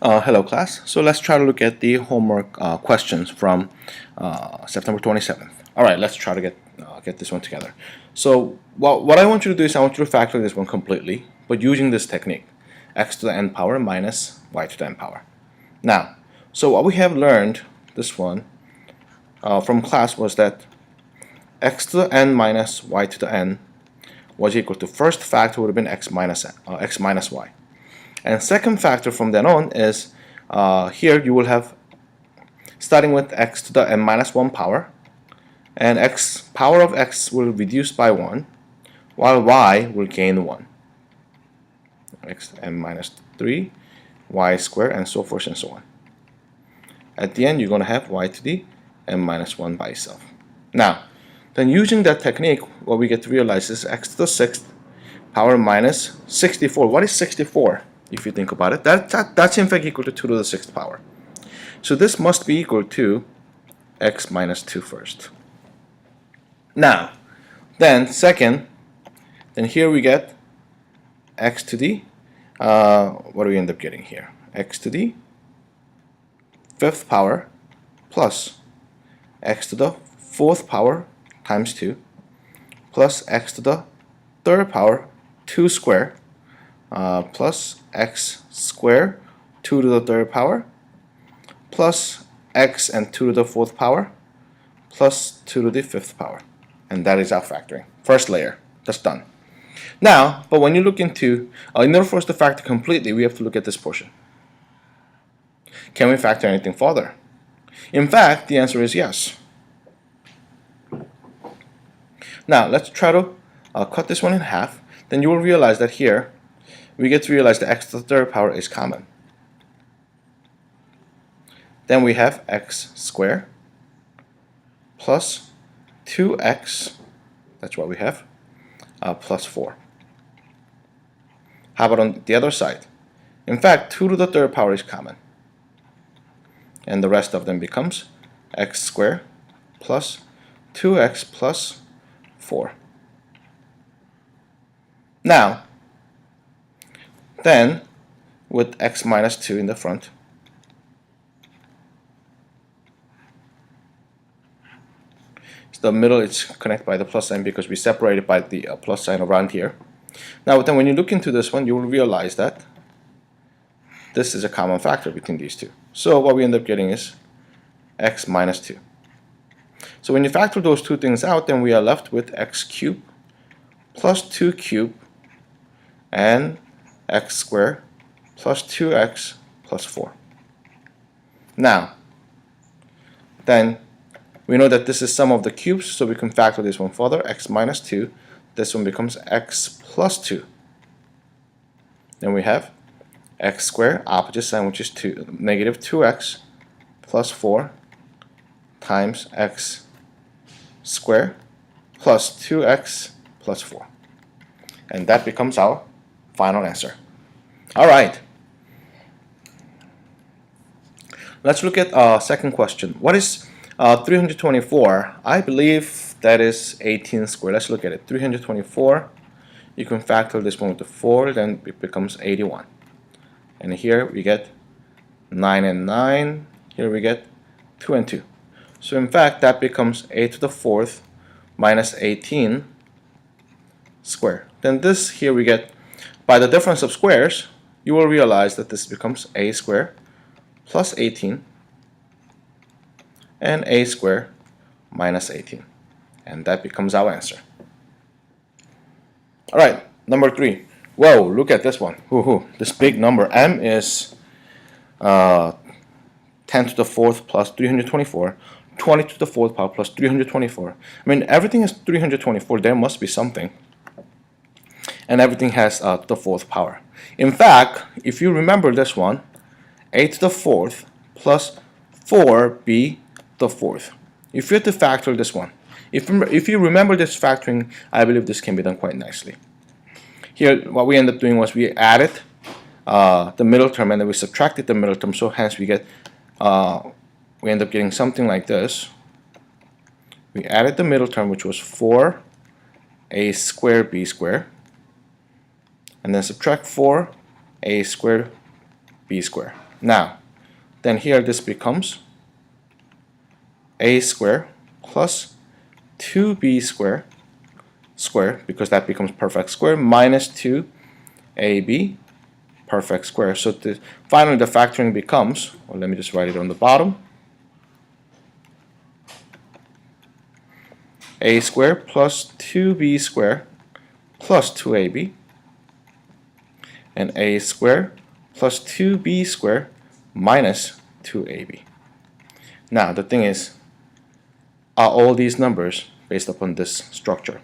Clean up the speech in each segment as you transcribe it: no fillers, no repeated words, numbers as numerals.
Hello class. So let's try to look at the homework questions from September 27th. Alright, let's try to get this one together. So what I want you to do is I want you to factor this one completely, but using this technique, x to the n power minus y to the n power. Now, so what we have learned, this one, from class was that x to the n minus y to the n was equal to first factor would have been x minus y. And second factor from then on is here you will have, starting with x to the n minus 1 power, and power of x will reduce by 1, while y will gain 1. X n minus 3, y squared, and so forth and so on. At the end, you're going to have y to the n minus 1 by itself. Now, then using that technique, what we get to realize is x to the 6th power minus 64. What is 64? If you think about it, that's in fact equal to 2 to the 6th power. So this must be equal to x minus 2 first. Now, then second, then here we get x to the, what do we end up getting here? X to the 5th power plus x to the 4th power times 2 plus x to the 3rd power 2 square plus x squared 2 to the 3rd power plus x and 2 to the 4th power plus 2 to the 5th power. And that is our factoring. First layer. That's done. Now, but when you look into, in order for us to factor completely, we have to look at this portion. Can we factor anything further? In fact, the answer is yes. Now, let's try to cut this one in half. Then you will realize that here, we get to realize that x to the 3rd power is common. Then we have x squared plus 2x, that's what we have, plus 4. How about on the other side? In fact, 2 to the 3rd power is common. And the rest of them becomes x squared plus 2x plus 4. Now, then, with x minus 2 in the front, so the middle is connected by the plus sign because we separated by the plus sign around here. Now, then when you look into this one, you will realize that this is a common factor between these two. So what we end up getting is x minus 2. So when you factor those two things out, then we are left with x cubed plus 2 cubed and x squared plus 2x plus 4. Now, then we know that this is sum of the cubes, so we can factor this one further. X minus 2, this one becomes x plus 2. Then we have x squared, opposite sign, which is negative 2x plus 4 times x squared plus 2x plus 4. And that becomes our final answer. Alright. Let's look at second question. What is 324? I believe that is 18 squared. Let's look at it. 324. You can factor this one with the 4, then it becomes 81. And here we get 9 and 9. Here we get 2 and 2. So in fact, that becomes a to the 4th minus 18 squared. Then this here we get, by the difference of squares, you will realize that this becomes a squared plus 18 and a squared minus 18. And that becomes our answer. Alright, number 3. Whoa, look at this one. This big number. M is 10 to the 4th plus 324. 20 to the 4th power plus 324. I mean, everything is 324. There must be something. And everything has the 4th power. In fact, if you remember this one, a to the 4th plus 4b the 4th. If you have to factor this one, if you remember this factoring, I believe this can be done quite nicely. Here, what we end up doing was we added the middle term and then we subtracted the middle term, so hence we get, we end up getting something like this. We added the middle term, which was 4a squared b squared, and then subtract 4a squared b squared. Now, then here this becomes a squared plus 2b squared because that becomes perfect square minus 2ab perfect square. So finally the factoring becomes, well, let me just write it on the bottom, a squared plus 2b squared plus 2ab and a squared plus 2b squared minus 2ab. Now the thing is, are all these numbers based upon this structure?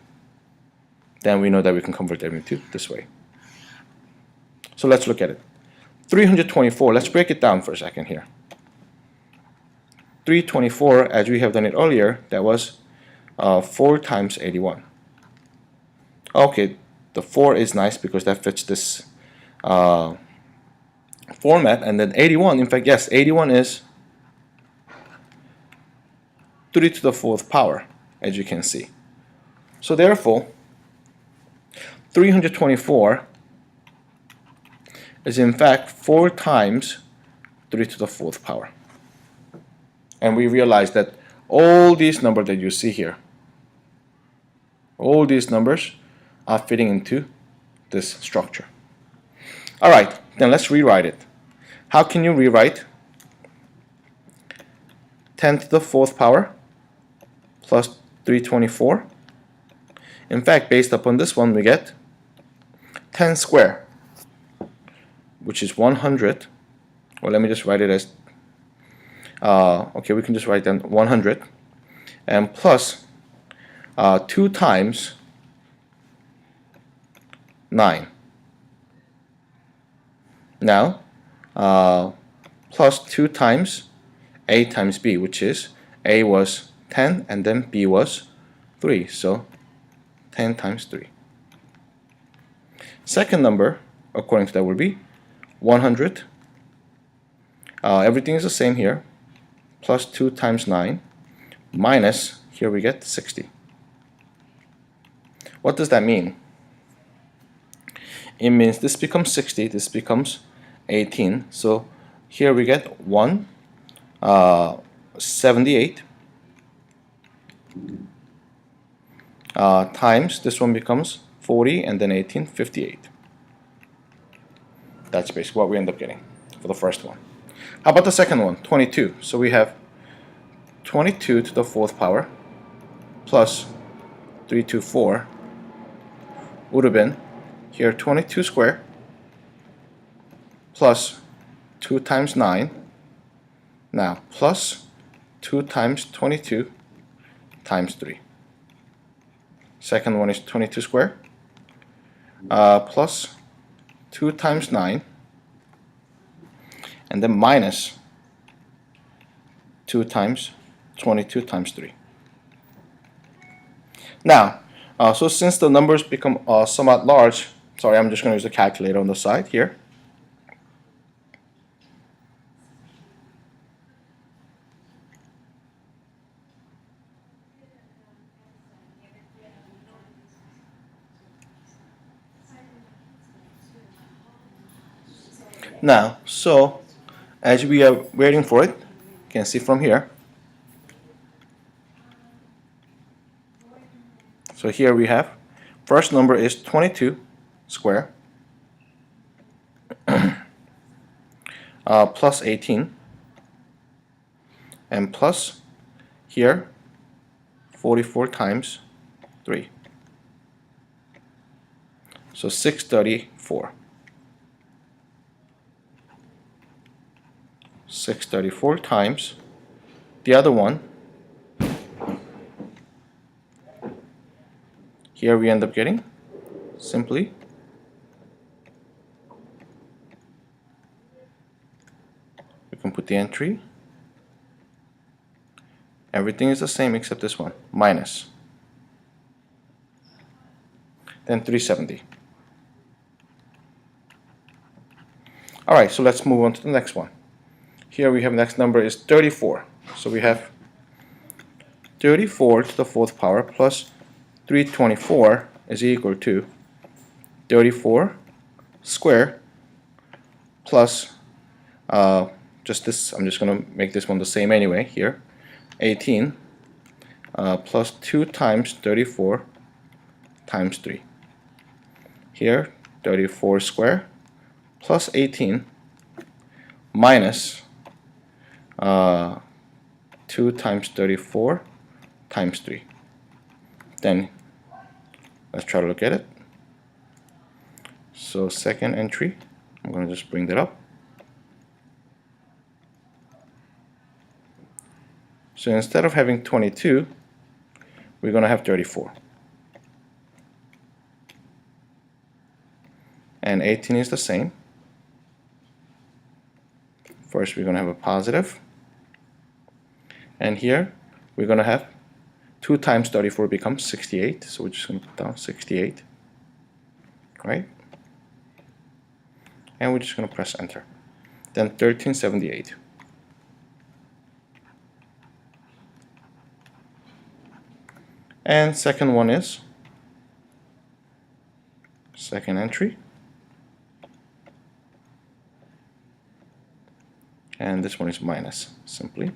Then we know that we can convert them into this way. So let's look at it. 324, let's break it down for a second here. 324, as we have done it earlier, that was 4 times 81. Okay, the 4 is nice because that fits this format, and then 81, in fact, yes, 81 is 3 to the 4th power, as you can see. So therefore, 324 is in fact 4 times 3 to the 4th power. And we realize that all these numbers that you see here, all these numbers are fitting into this structure. Alright, then let's rewrite it. How can you rewrite 10 to the 4th power plus 324? In fact, based upon this one, we get 10 squared, which is 100. Well, let me just write it as, okay, we can just write down 100, and plus 2 times 9. Now, plus 2 times a times b, which is a was 10 and then b was 3, so 10 times 3. Second number, according to that, would be 100. Everything is the same here, plus 2 times 9, minus, here we get 60. What does that mean? It means this becomes 60, this becomes 18, so here we get 78 times, this one becomes 40, and then 18, 58. That's basically what we end up getting for the first one. How about the second one, 22? So we have 22 to the 4th power plus 324 would have been here 22 squared plus 2 times 9, now plus 2 times 22 times 3. Second one is 22 squared plus 2 times 9 and then minus 2 times 22 times 3. Now, so since the numbers become somewhat large, sorry, I'm just going to use the calculator on the side here. Now, so as we are waiting for it, you can see from here. So here we have, first number is 22 square plus 18 and plus here 44 times 3. So 634. 634 times the other one. Here we end up getting simply we can put the entry. Everything is the same except this one, minus. Then 370. Alright, so let's move on to the next one. Here we have next number is 34. So we have 34 to the 4th power plus 324 is equal to 34 squared plus just this, I'm just going to make this one the same anyway here. 18 plus 2 times 34 times 3. Here, 34 square plus 18 minus 2 times 34 times 3. Then let's try to look at it. So second entry, I'm going to just bring that up. So instead of having 22, we're going to have 34. And 18 is the same. First we're going to have a positive. And here we're going to have 2 times 34 becomes 68. So we're just going to put down 68. Right? And we're just going to press enter. Then 1378. And second one is second entry. And this one is minus, simply.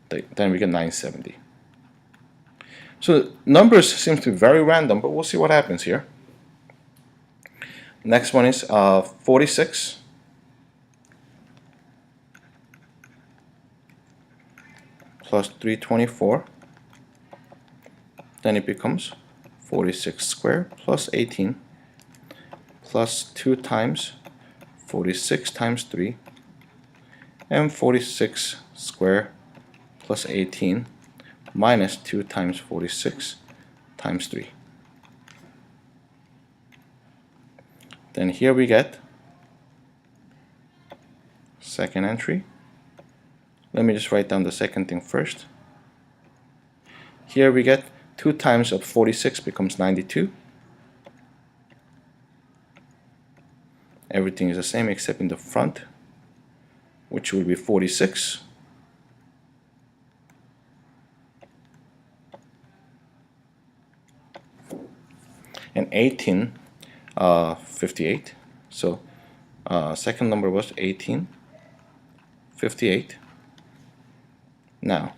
Then we get 970. So numbers seem to be very random, but we'll see what happens here. Next one is 46 plus 324. Then it becomes 46 squared plus 18 plus 2 times 46 times 3 and 46 squared plus 18 minus 2 times 46 times 3. Then here we get second entry. Let me just write down the second thing first. Here we get 2 times of 46 becomes 92. Everything is the same except in the front, which will be 46. And 18, 58. So second number was 18, 58. Now,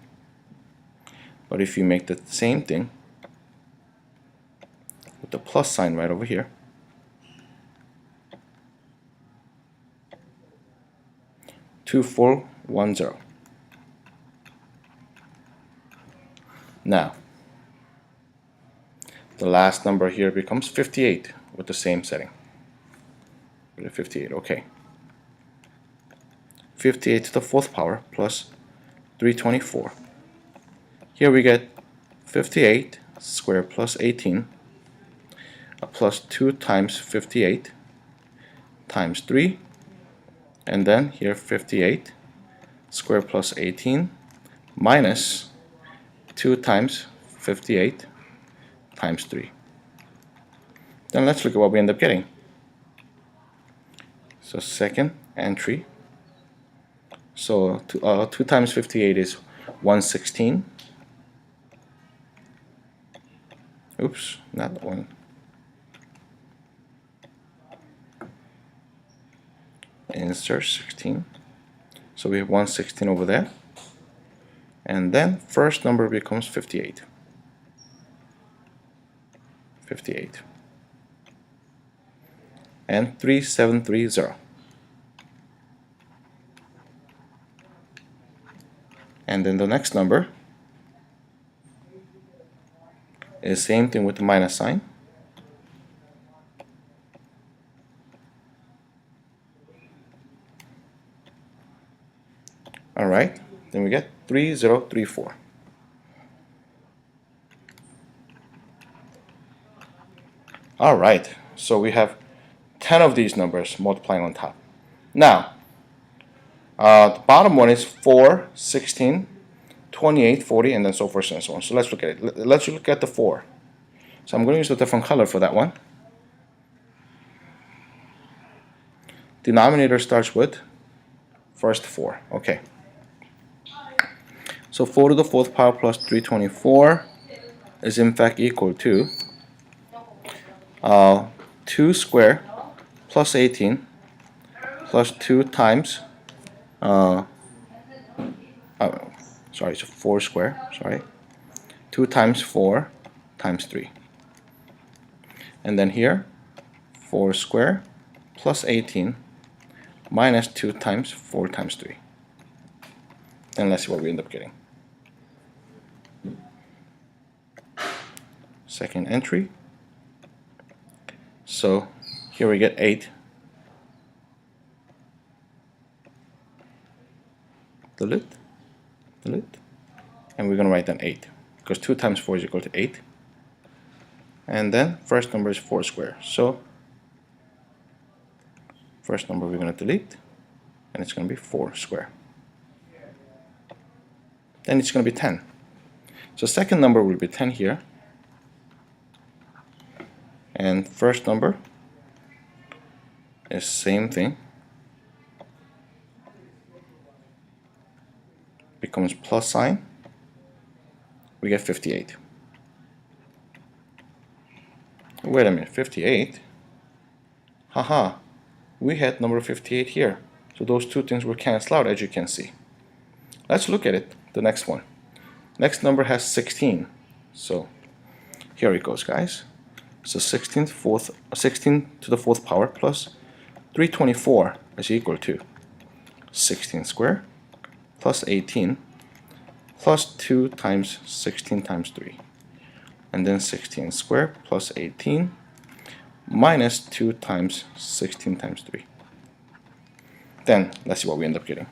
but if you make the same thing with the plus sign right over here, two, 4, 1, 0. Now, the last number here becomes 58 with the same setting. 58, okay. 58 to the 4th power plus 324. Here we get 58 squared plus 18 plus 2 times 58 times 3, and then here 58 squared plus 18 minus 2 times 58 times 3. Then let's look at what we end up getting. So second entry. So 2 times 58 is 116. Oops, not that one. Insert 16. So we have 116 over there. And then first number becomes 58. 58. And 3730. And then the next number is same thing with the minus sign. Alright, then we get 3034. Alright, so we have 10 of these numbers multiplying on top. Now, the bottom one is 4, 16, 28, 40, and then so forth and so on. So let's look at it. Let's look at the 4. So I'm going to use a different color for that one. Denominator starts with first 4. Okay. So 4 to the 4th power plus 324 is in fact equal to 2 squared plus 18 plus 2 times uh, oh, sorry, so 4 square, sorry, 2 times 4 times 3. And then here, 4 square plus 18 minus 2 times 4 times 3. And let's see what we end up getting. Second entry. So here we get 8. Delete. And we're going to write down 8. Because 2 times 4 is equal to 8. And then first number is 4 square. So first number we're going to delete. And it's going to be 4 square. Then it's going to be 10. So second number will be 10 here. And first number is same thing. Becomes plus sign. We get 58. Wait a minute, 58? Haha, we had number 58 here. So those two things were canceled out, as you can see. Let's look at it, the next one. Next number has 16. So here it goes, guys. So 16 to the 4th power plus 324 is equal to 16 square plus 18 plus 2 times 16 times 3. And then 16 square plus 18 minus 2 times 16 times 3. Then let's see what we end up getting.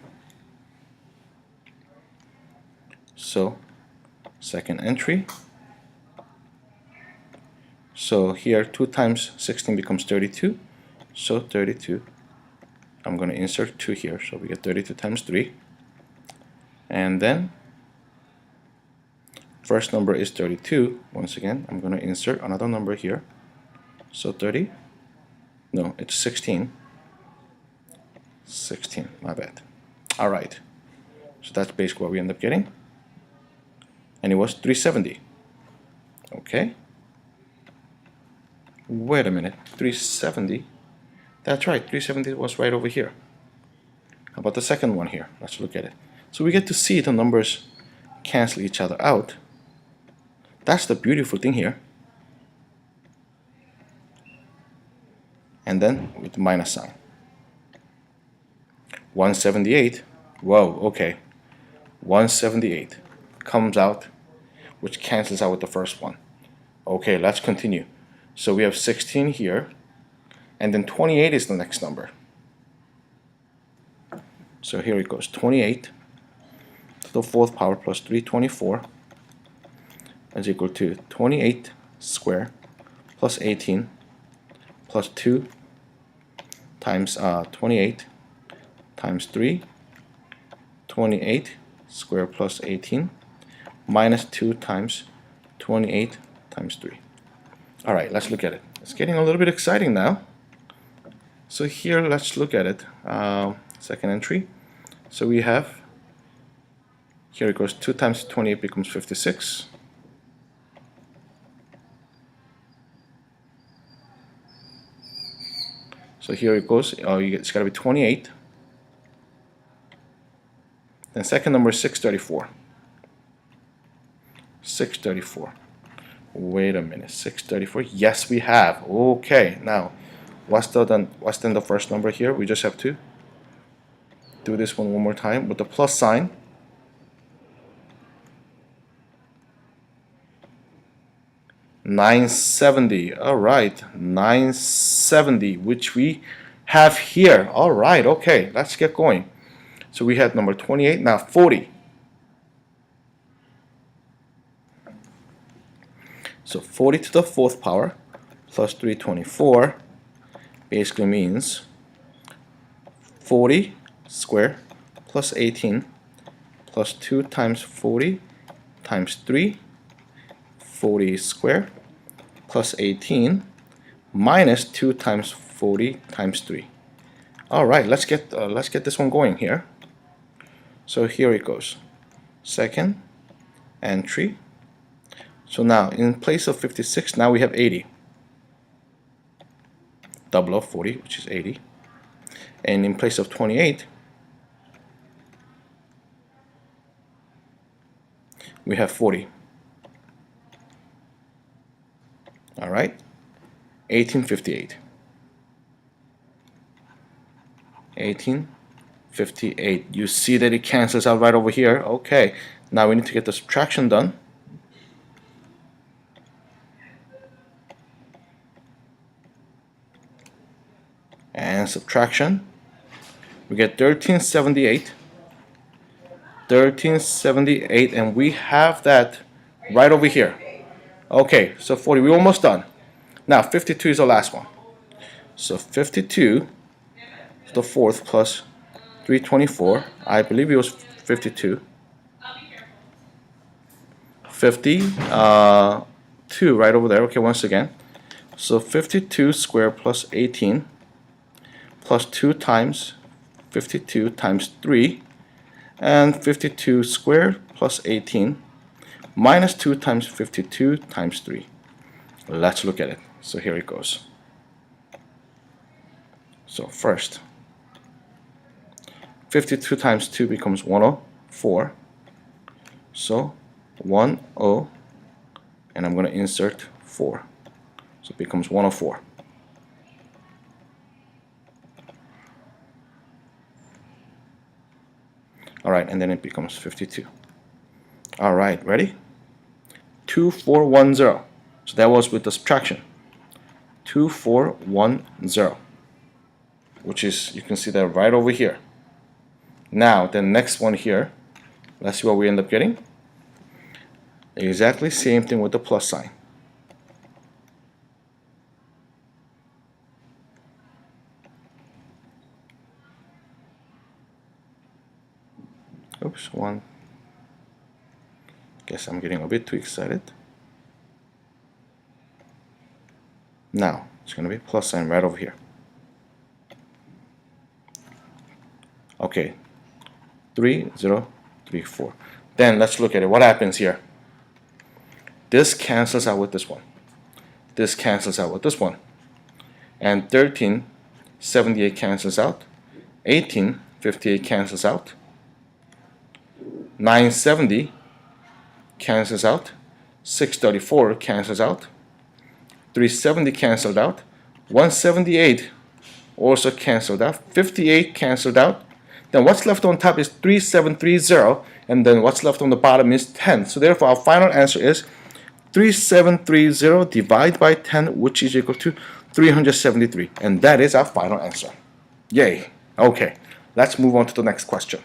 So second entry. So here 2 times 16 becomes 32. So 32. I'm going to insert 2 here. So we get 32 times 3. And then first number is 32. Once again, I'm going to insert another number here. So 30. No, it's 16. 16, my bad. Alright. So that's basically what we end up getting. And it was 370. Okay. Wait a minute. 370. That's right. 370 was right over here. How about the second one here? Let's look at it. So we get to see the numbers cancel each other out. That's the beautiful thing here. And then with the minus sign. 178. Whoa, okay. 178 comes out, which cancels out with the first one. Okay, let's continue. So we have 16 here, and then 28 is the next number. So here it goes. 28 to the 4th power plus 324 is equal to 28 square plus 18 plus 2 times 28 times 3, 28 square plus 18 minus 2 times 28 times 3. Alright, let's look at it. It's getting a little bit exciting now. So here, let's look at it. Second entry. So we have, here it goes, 2 times 28 becomes 56. So here it goes, it's got to be 28. Then second number is 634. 634. Wait a minute, 634. Yes, we have. Okay, now what's then the first number here? We just have to do this one more time with the plus sign. $970. All right, $970, which we have here. All right, okay, let's get going. So we had number 28, now 40. So 40 to the 4th power plus 324 basically means 40 square plus 18 plus 2 times 40 times 3, 40 square plus 18 minus 2 times 40 times 3. All right, let's get this one going here. So here it goes. Second entry. So now in place of 56, now we have 80. Double of 40, which is 80. And in place of 28, we have 40. All right, 1858. 1858. You see that it cancels out right over here. Okay, now we need to get the subtraction done. And subtraction, we get 1378. 1378, and we have that right over here. Okay, so 40, we're almost done. Now 52 is the last one. So 52 is the fourth plus 324. I believe it was 52. 52 right over there. Okay, once again. So 52 squared plus 18 plus 2 times 52 times 3, and 52 squared plus 18 minus 2 times 52 times 3. Let's look at it. So here it goes. So first, 52 times 2 becomes 104. So 10, and I'm going to insert 4. So it becomes 104. Alright, and then it becomes 52. Alright, ready? 2410. So that was with the subtraction. 2410. Which is, you can see that right over here. Now, the next one here, let's see what we end up getting. Exactly same thing with the plus sign. Oops, one. Guess I'm getting a bit too excited. Now, it's going to be plus sign right over here. Okay, 3034. Then let's look at it. What happens here? This cancels out with this one. This cancels out with this one. And 1378 cancels out. 1858 cancels out. 970 cancels out. 634 cancels out. 370 canceled out. 178 also canceled out. 58 canceled out. Then what's left on top is 3730, and then what's left on the bottom is 10. So therefore our final answer is 3730 divided by 10, which is equal to 373. And that is our final answer. Yay. Okay, let's move on to the next question.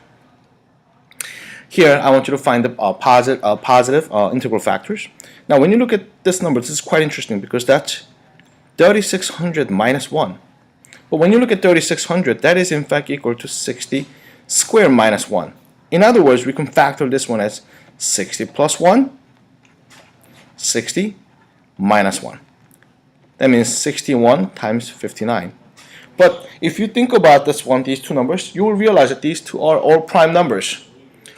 Here I want you to find the positive integral factors. Now when you look at this number, this is quite interesting because that's 3600 minus 1. But when you look at 3600, that is in fact equal to 60 squared minus 1. In other words, we can factor this one as 60 plus 1, 60 minus 1. That means 61 times 59. But if you think about this one, these two numbers, you will realize that these two are all prime numbers.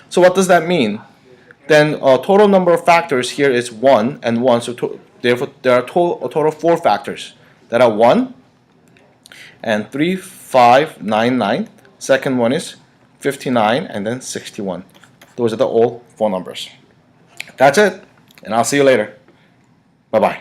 So what does that mean? Then total number of factors here is 1 and 1. So therefore there are a total of 4 factors that are 1 and 3, 5, 9, 9. Second one is 59 and then 61. Those are the all 4 numbers. That's it, and I'll see you later. Bye-bye.